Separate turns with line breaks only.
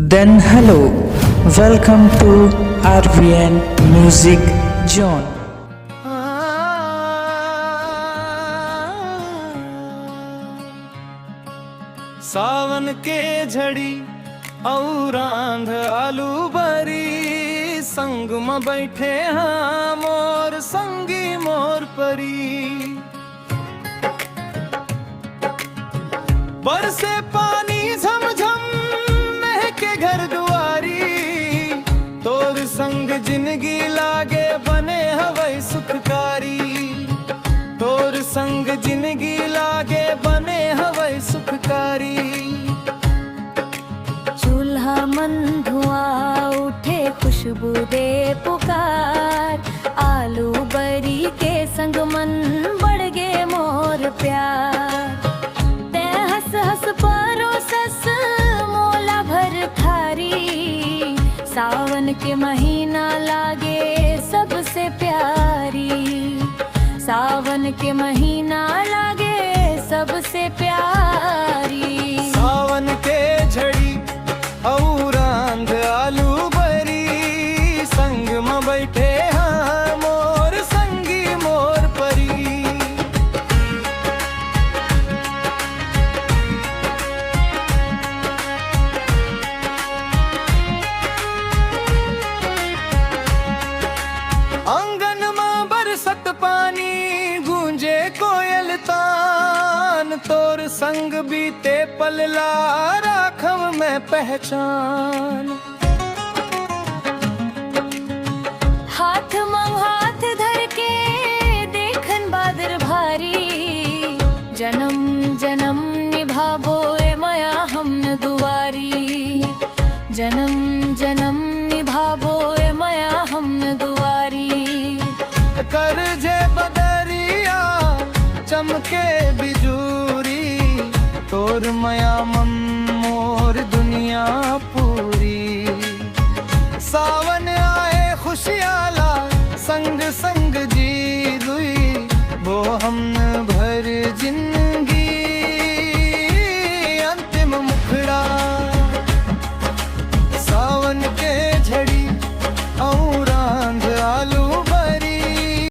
Then hello, welcome to RVN Music Zone.
सावन के झड़ी और आंध आलू बरी, संग में बैठे हाँ मोर संगी मोर परी। बरसे पानी झमझम महके घर दुआरी, तोर संग जिंदगी लागे बने हवै सुखकारी। तोर संग जिंदगी लागे बने हवै सुखकारी।
चूल्हा मन धुआं उठे खुशबू दे पुकार, आलू बरी के संग मन बढ़ गे मोर प्यार। ते हंस हंस परोसस मोला भर थारी, सावन के महीना लागे सबसे प्यारी। सावन के महीना लागे सबसे प्यारी।
सावन के झड़ी और आंध आलू बरी, संग में बैठे हाँ मोर संगी मोर परी। आंगन में बरसत पानी, गूंजे कोयल तान, तोर संग बीते पलला राखव में पहचान।
हाथ में हाथ धर के देखन बादर भारी, जन्म जन्म निभाबो ए माया हमन दुआरी। जन्म जन्म निभाबो ए माया हमन दुआरी।
कर जे बदरिया चमके बिजूरी, तोर माया मन मोर दुनिया पूरी। सावन